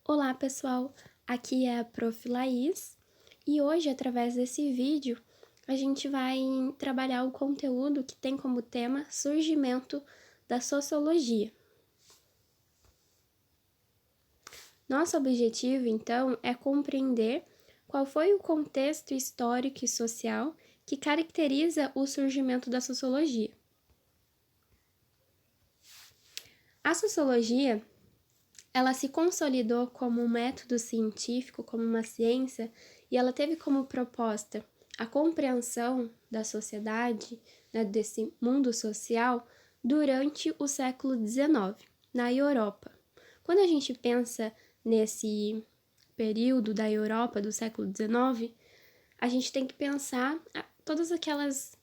Olá pessoal, aqui é a Prof. Laís e hoje, através desse vídeo, a gente vai trabalhar o conteúdo que tem como tema surgimento da sociologia. Nosso objetivo, então, é compreender qual foi o contexto histórico e social que caracteriza o surgimento da sociologia. A sociologia ela se consolidou como um método científico, como uma ciência, e ela teve como proposta a compreensão da sociedade, desse mundo social, durante o século XIX, na Europa. Quando a gente pensa nesse período da Europa do século XIX, a gente tem que pensar todas aquelas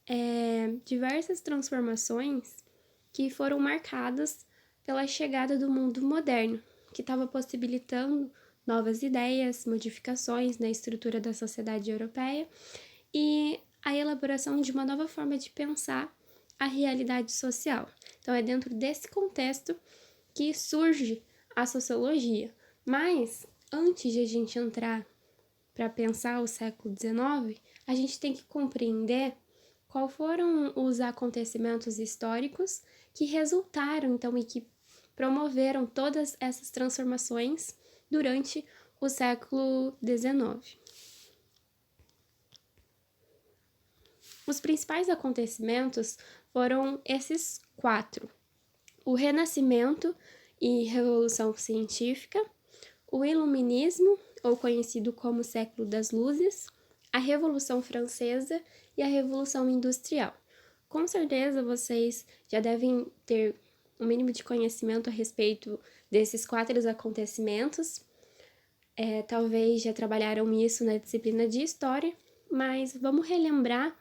diversas transformações que foram marcadas pela chegada do mundo moderno, que estava possibilitando novas ideias, modificações na estrutura da sociedade europeia e a elaboração de uma nova forma de pensar a realidade social. Então, é dentro desse contexto que surge a sociologia. Mas, antes de a gente entrar para pensar o século XIX, a gente tem que compreender quais foram os acontecimentos históricos que resultaram, então, e que promoveram todas essas transformações durante o século XIX. Os principais acontecimentos foram esses quatro: o Renascimento e Revolução Científica, o Iluminismo, ou conhecido como Século das Luzes, a Revolução Francesa e a Revolução Industrial. Com certeza vocês já devem ter um mínimo de conhecimento a respeito desses quatro acontecimentos. Talvez já trabalharam isso na disciplina de História, mas vamos relembrar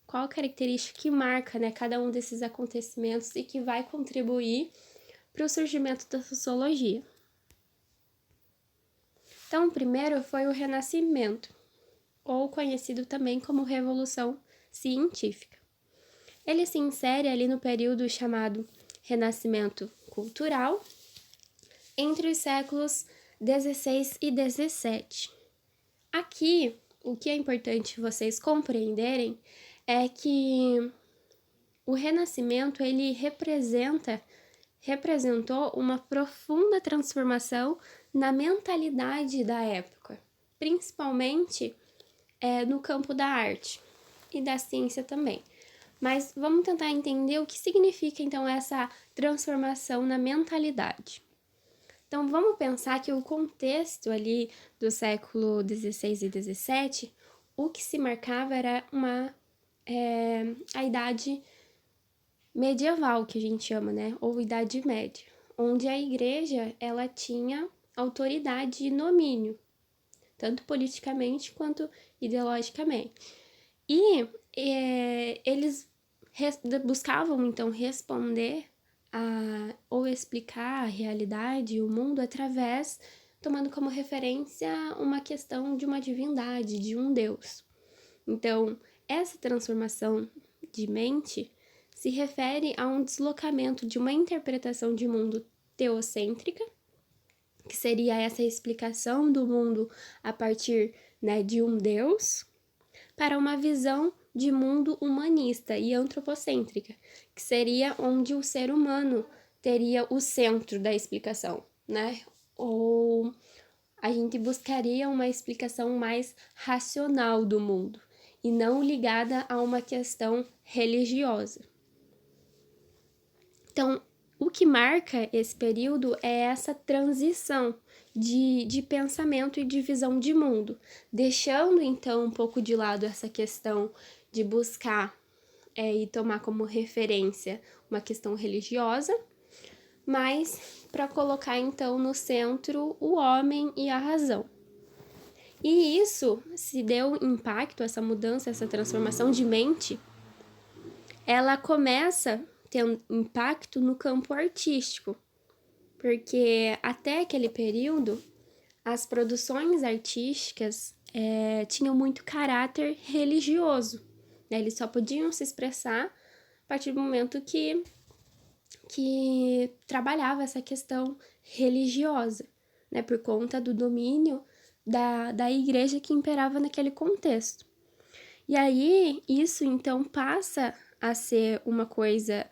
qual a característica que marca, cada um desses acontecimentos e que vai contribuir para o surgimento da sociologia. Então, o primeiro foi o Renascimento, ou conhecido também como Revolução Científica. Ele se insere ali no período chamado Renascimento Cultural, entre os séculos 16 e 17. Aqui, o que é importante vocês compreenderem é que o Renascimento ele representou uma profunda transformação na mentalidade da época, principalmente no campo da arte e da ciência também. Mas vamos tentar entender o que significa, então, essa transformação na mentalidade. Então, vamos pensar que o contexto ali do século XVI e XVII, o que se marcava era a idade medieval, que a gente chama, ou Idade Média, onde a igreja, ela tinha autoridade e domínio, tanto politicamente quanto ideologicamente. E eles buscavam, então, responder ou explicar a realidade, o mundo, tomando como referência uma questão de uma divindade, de um Deus. Então, essa transformação de mente se refere a um deslocamento de uma interpretação de mundo teocêntrica, que seria essa explicação do mundo a partir de um Deus, para uma visão de mundo humanista e antropocêntrica, que seria onde o ser humano teria o centro da explicação, Ou a gente buscaria uma explicação mais racional do mundo e não ligada a uma questão religiosa. Então, o que marca esse período é essa transição de pensamento e de visão de mundo, deixando então um pouco de lado essa questão de buscar e tomar como referência uma questão religiosa, mas para colocar então no centro o homem e a razão. E isso se deu impacto, essa mudança, essa transformação de mente, ela começa tendo impacto no campo artístico, porque até aquele período as produções artísticas tinham muito caráter religioso, Eles só podiam se expressar a partir do momento que que trabalhava essa questão religiosa, né, por conta do domínio da igreja que imperava naquele contexto. E aí, isso então passa a ser uma coisa,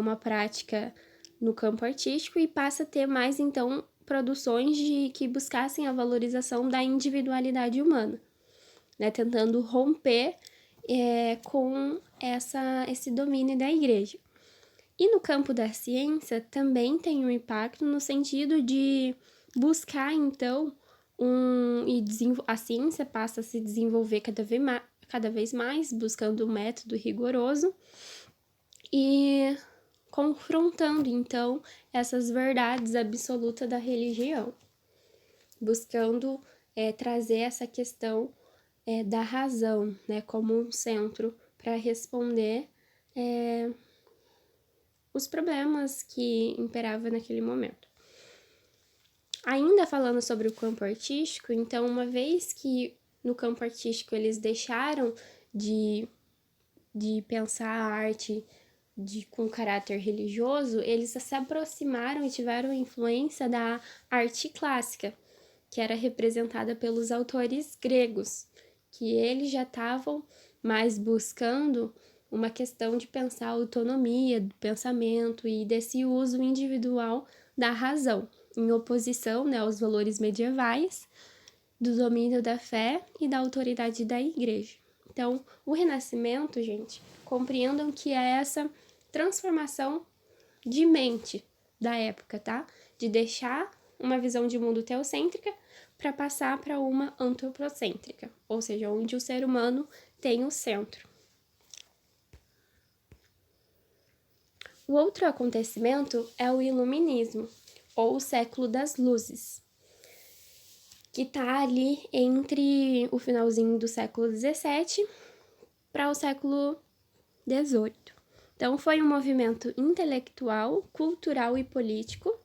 uma prática no campo artístico e passa a ter mais então produções que buscassem a valorização da individualidade humana, né, tentando romper com esse domínio da igreja. E no campo da ciência também tem um impacto no sentido de buscar, então, a ciência passa a se desenvolver cada vez mais, buscando um método rigoroso e confrontando, então, essas verdades absolutas da religião, buscando trazer essa questão da razão, né, como um centro para responder os problemas que imperavam naquele momento. Ainda falando sobre o campo artístico, então, uma vez que no campo artístico eles deixaram de pensar a arte com caráter religioso, eles se aproximaram e tiveram influência da arte clássica, que era representada pelos autores gregos, que eles já estavam mais buscando uma questão de pensar a autonomia do pensamento e desse uso individual da razão, em oposição, né, aos valores medievais, do domínio da fé e da autoridade da igreja. Então, o Renascimento, gente, compreendam que é essa transformação de mente da época, tá? De deixar uma visão de mundo teocêntrica para passar para uma antropocêntrica, ou seja, onde o ser humano tem o centro. O outro acontecimento é o Iluminismo, ou o século das luzes, que está ali entre o finalzinho do século XVII para o século XVIII. Então, foi um movimento intelectual, cultural e político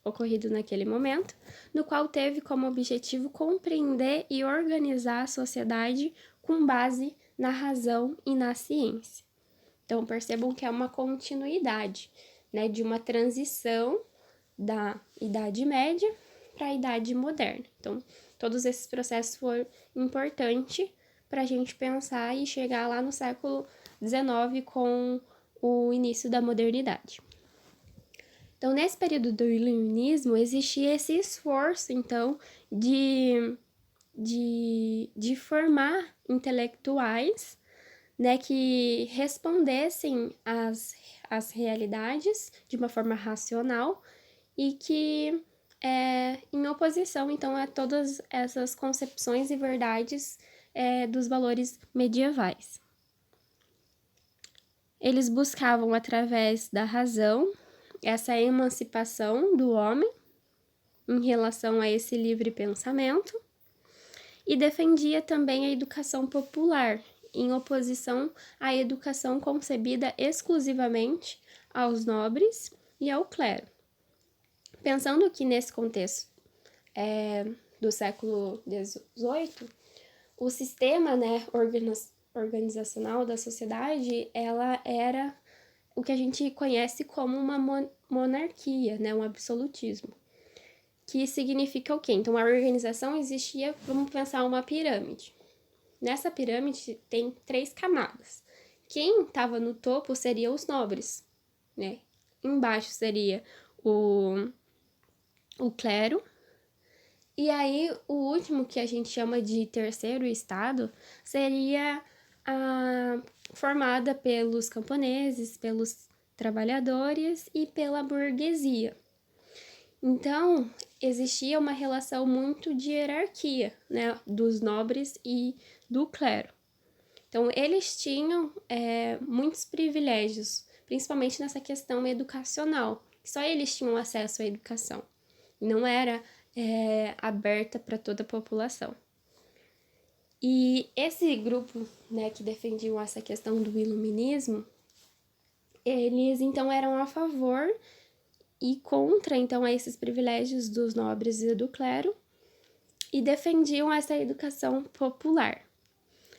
ocorrido naquele momento, no qual teve como objetivo compreender e organizar a sociedade com base na razão e na ciência. Então, percebam que é uma continuidade, né, de uma transição da Idade Média para a Idade Moderna. Então, todos esses processos foram importantes para a gente pensar e chegar lá no século XIX com o início da modernidade. Então, nesse período do iluminismo, existia esse esforço, então, de formar intelectuais, né, que respondessem às realidades de uma forma racional e que em oposição, então, a todas essas concepções e verdades dos valores medievais. Eles buscavam, através da razão, essa emancipação do homem em relação a esse livre pensamento e defendia também a educação popular, em oposição à educação concebida exclusivamente aos nobres e ao clero. Pensando que nesse contexto do século XVIII, o sistema, né, organizacional da sociedade, ela era o que a gente conhece como uma monarquia, né, um absolutismo, que significa o quê? Então, a organização existia, vamos pensar uma pirâmide. Nessa pirâmide tem 3 camadas. Quem estava no topo seria os nobres, né? Embaixo seria o clero. E aí, o último, que a gente chama de terceiro estado, seria formada pelos camponeses, pelos trabalhadores e pela burguesia. Então, existia uma relação muito de hierarquia, né, dos nobres e do clero. Então, eles tinham muitos privilégios, principalmente nessa questão educacional. Só eles tinham acesso à educação. Não era aberta para toda a população. E esse grupo, né, que defendiam essa questão do iluminismo, eles então eram a favor e contra então esses privilégios dos nobres e do clero e defendiam essa educação popular.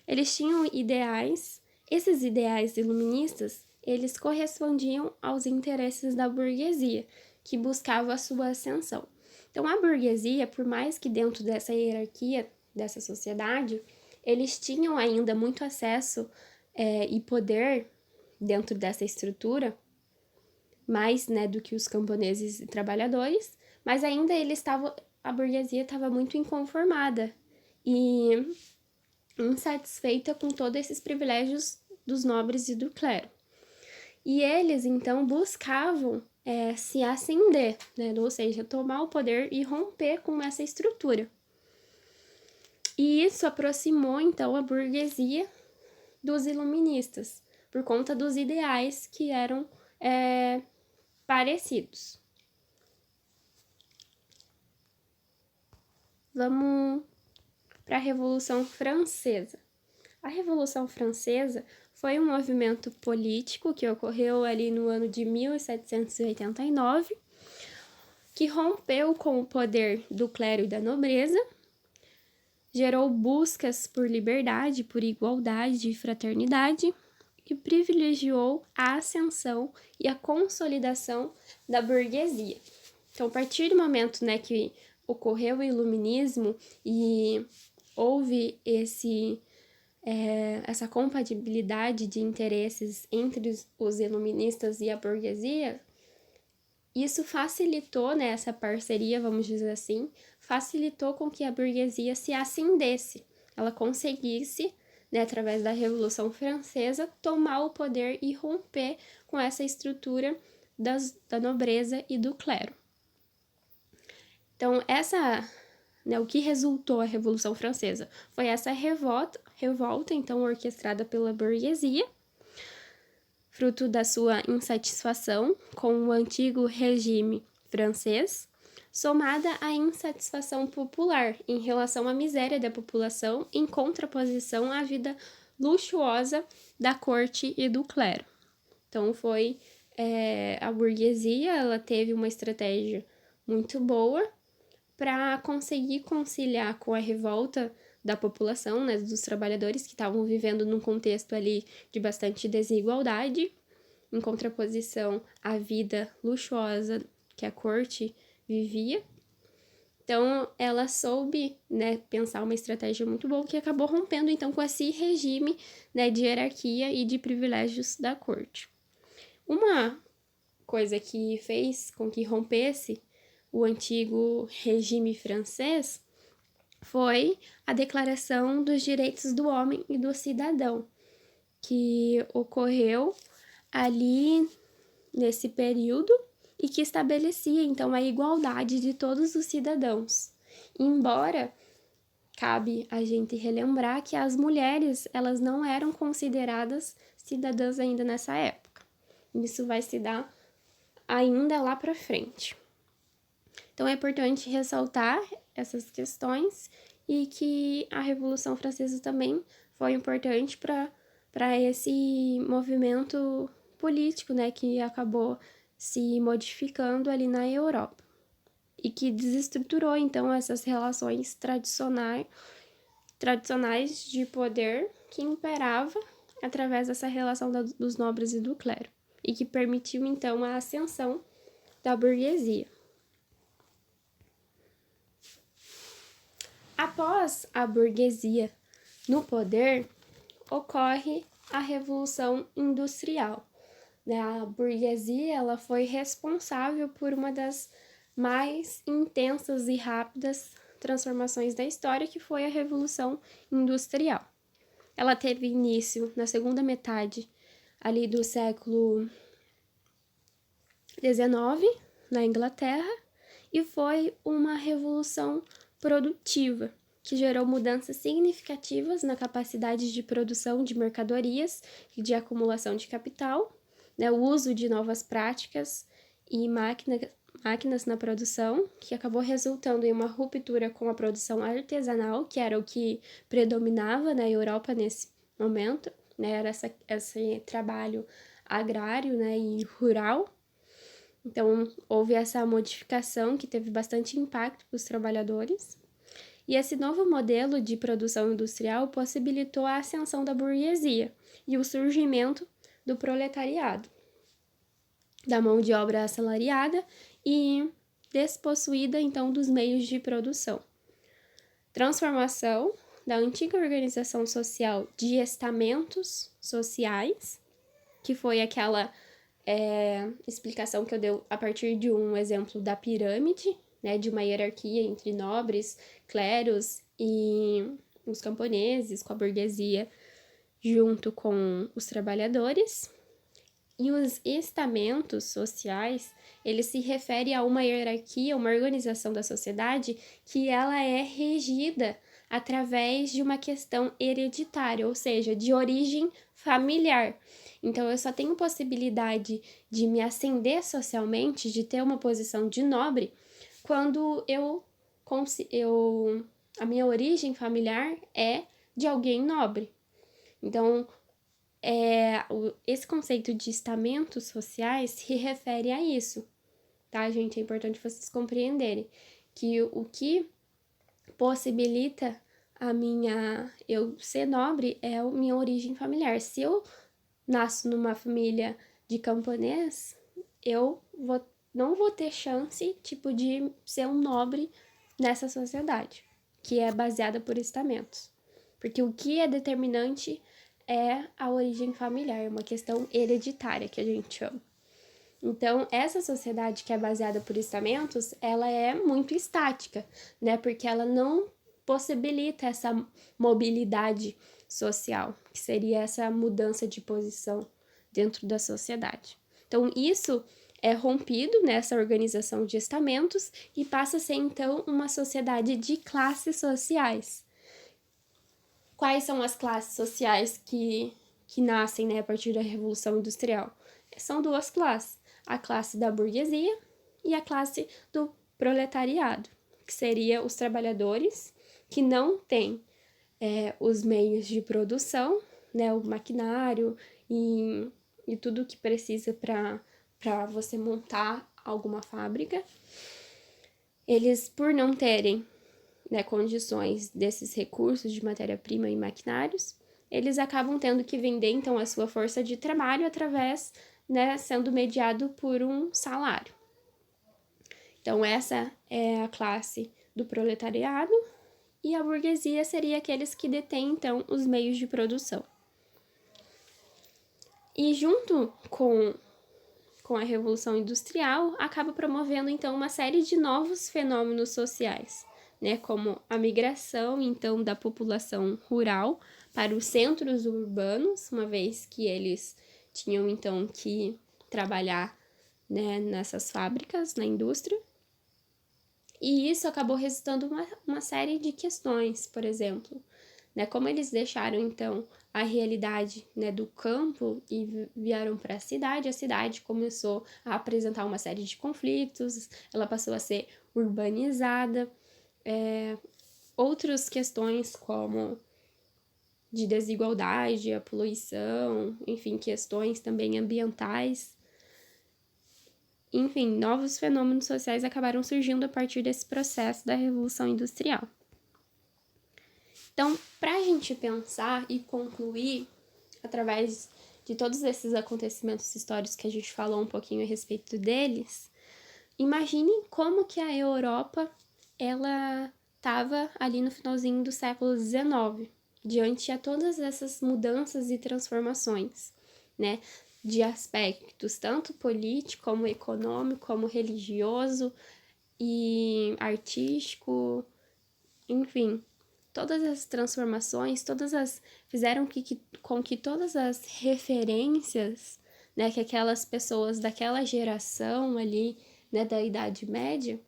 Eles tinham ideais, esses ideais iluministas eles correspondiam aos interesses da burguesia, que buscava a sua ascensão. Então, a burguesia, por mais que dentro dessa hierarquia, dessa sociedade, eles tinham ainda muito acesso e poder dentro dessa estrutura, mais, né, do que os camponeses e trabalhadores, mas ainda a burguesia estava muito inconformada e insatisfeita com todos esses privilégios dos nobres e do clero. E eles, então, buscavam se ascender, né? Ou seja, tomar o poder e romper com essa estrutura. E isso aproximou, então, a burguesia dos iluministas, por conta dos ideais que eram parecidos. Vamos para a Revolução Francesa. A Revolução Francesa foi um movimento político que ocorreu ali no ano de 1789, que rompeu com o poder do clero e da nobreza, gerou buscas por liberdade, por igualdade e fraternidade e privilegiou a ascensão e a consolidação da burguesia. Então, a partir do momento, né, que ocorreu o iluminismo e houve essa compatibilidade de interesses entre os iluministas e a burguesia, isso facilitou, né, essa parceria, vamos dizer assim, facilitou com que a burguesia se ascendesse, ela conseguisse, né, através da Revolução Francesa, tomar o poder e romper com essa estrutura da nobreza e do clero. Então, o que resultou a Revolução Francesa foi essa revolta então orquestrada pela burguesia, fruto da sua insatisfação com o antigo regime francês, somada à insatisfação popular em relação à miséria da população, em contraposição à vida luxuosa da corte e do clero. Então, foi a burguesia, ela teve uma estratégia muito boa para conseguir conciliar com a revolta da população, né, dos trabalhadores que estavam vivendo num contexto ali de bastante desigualdade, em contraposição à vida luxuosa que a corte vivia. Então, ela soube, né, pensar uma estratégia muito boa que acabou rompendo, então, com esse regime, né, de hierarquia e de privilégios da corte. Uma coisa que fez com que rompesse o antigo regime francês foi a Declaração dos Direitos do Homem e do Cidadão, que ocorreu ali nesse período e que estabelecia, então, a igualdade de todos os cidadãos. Embora cabe a gente relembrar que as mulheres, elas não eram consideradas cidadãs ainda nessa época. Isso vai se dar ainda lá para frente. Então, é importante ressaltar essas questões e que a Revolução Francesa também foi importante para esse movimento político, né, que acabou se modificando ali na Europa e que desestruturou, então, essas relações tradicionais de poder que imperava através dessa relação dos nobres e do clero e que permitiu, então, a ascensão da burguesia. Após a burguesia no poder, ocorre a Revolução Industrial. A burguesia ela foi responsável por uma das mais intensas e rápidas transformações da história, que foi a Revolução Industrial. Ela teve início na segunda metade ali do século XIX, na Inglaterra, e foi uma revolução produtiva, que gerou mudanças significativas na capacidade de produção de mercadorias e de acumulação de capital, né, o uso de novas práticas e máquinas na produção, que acabou resultando em uma ruptura com a produção artesanal, que era o que predominava na Europa nesse momento, né, era esse trabalho agrário, né, e rural. Então, houve essa modificação que teve bastante impacto para os trabalhadores. E esse novo modelo de produção industrial possibilitou a ascensão da burguesia e o surgimento do proletariado, da mão de obra assalariada e despossuída, então, dos meios de produção. Transformação da antiga organização social de estamentos sociais, que foi aquela explicação que eu dei a partir de um exemplo da pirâmide, né, de uma hierarquia entre nobres, clérigos e os camponeses, com a burguesia, junto com os trabalhadores. E os estamentos sociais, ele se refere a uma hierarquia, uma organização da sociedade que ela é regida através de uma questão hereditária, ou seja, de origem familiar. Então, eu só tenho possibilidade de me ascender socialmente, de ter uma posição de nobre, quando a minha origem familiar é de alguém nobre. Então, esse conceito de estamentos sociais se refere a isso, tá, gente? É importante vocês compreenderem que o que possibilita eu ser nobre é a minha origem familiar. Se eu nasço numa família de camponês, não vou ter chance, tipo, de ser um nobre nessa sociedade, que é baseada por estamentos. Porque o que é determinante é a origem familiar, uma questão hereditária que a gente chama. Então, essa sociedade que é baseada por estamentos, ela é muito estática, né? Porque ela não possibilita essa mobilidade social, que seria essa mudança de posição dentro da sociedade. Então, isso é rompido nessa organização de estamentos e passa a ser, então, uma sociedade de classes sociais. Quais são as classes sociais que nascem, né, a partir da Revolução Industrial? São duas classes, a classe da burguesia e a classe do proletariado, que seria os trabalhadores que não têm os meios de produção, né, o maquinário e tudo que precisa para você montar alguma fábrica. Eles, por não terem, né, condições desses recursos de matéria-prima e maquinários, eles acabam tendo que vender, então, a sua força de trabalho através, né, sendo mediado por um salário. Então, essa é a classe do proletariado e a burguesia seria aqueles que detêm, então, os meios de produção. E junto com a Revolução Industrial, acaba promovendo, então, uma série de novos fenômenos sociais, né, como a migração, então, da população rural para os centros urbanos, uma vez que eles tinham, então, que trabalhar, né, nessas fábricas, na indústria. E isso acabou resultando uma série de questões, por exemplo, né, como eles deixaram, então, a realidade, né, do campo e vieram para a cidade começou a apresentar uma série de conflitos, ela passou a ser urbanizada, outras questões como de desigualdade, a poluição, enfim, questões também ambientais. Enfim, novos fenômenos sociais acabaram surgindo a partir desse processo da Revolução Industrial. Então, para a gente pensar e concluir, através de todos esses acontecimentos históricos que a gente falou um pouquinho a respeito deles, imaginem como que a Europa, ela estava ali no finalzinho do século XIX, diante a todas essas mudanças e transformações, né? De aspectos tanto político, como econômico, como religioso e artístico, enfim. Todas as transformações, fizeram com que todas as referências, né, que aquelas pessoas daquela geração ali, né, da Idade Média,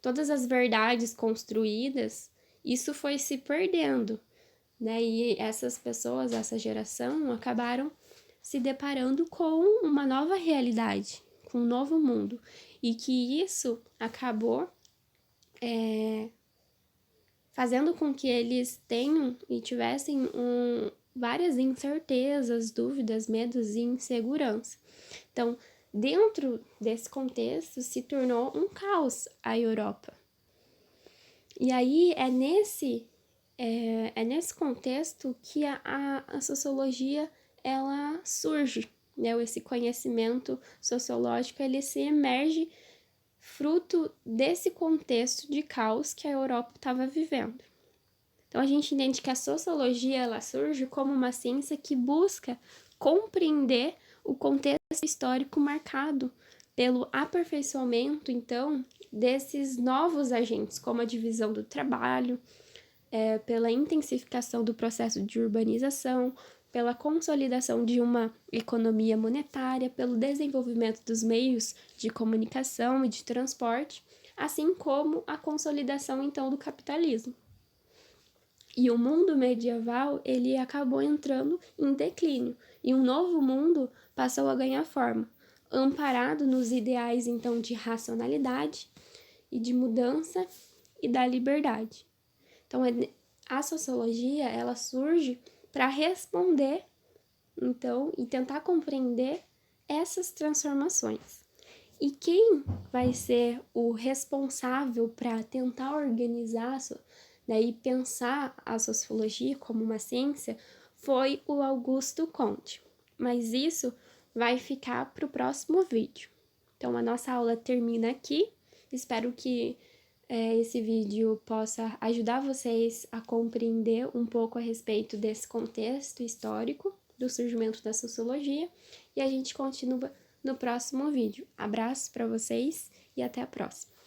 todas as verdades construídas, isso foi se perdendo, né, e essas pessoas, essa geração, acabaram se deparando com uma nova realidade, com um novo mundo, e que isso acabou fazendo com que eles tenham e tivessem várias incertezas, dúvidas, medos e insegurança. Então, dentro desse contexto, se tornou um caos a Europa. E aí é nesse contexto que a sociologia ela surge, né? Esse conhecimento sociológico, ele se emerge fruto desse contexto de caos que a Europa estava vivendo. Então, a gente entende que a sociologia, ela surge como uma ciência que busca compreender o contexto histórico marcado pelo aperfeiçoamento, então, desses novos agentes, como a divisão do trabalho, pela intensificação do processo de urbanização, pela consolidação de uma economia monetária, pelo desenvolvimento dos meios de comunicação e de transporte, assim como a consolidação, então, do capitalismo. E o mundo medieval, ele acabou entrando em declínio, e um novo mundo passou a ganhar forma, amparado nos ideais, então, de racionalidade e de mudança e da liberdade. Então, a sociologia, ela surge para responder, então, e tentar compreender essas transformações. E quem vai ser o responsável para tentar organizar, né, e pensar a sociologia como uma ciência foi o Augusto Comte. Mas isso vai ficar para o próximo vídeo. Então, a nossa aula termina aqui. Espero que esse vídeo possa ajudar vocês a compreender um pouco a respeito desse contexto histórico do surgimento da sociologia e a gente continua no próximo vídeo. Abraço para vocês e até a próxima!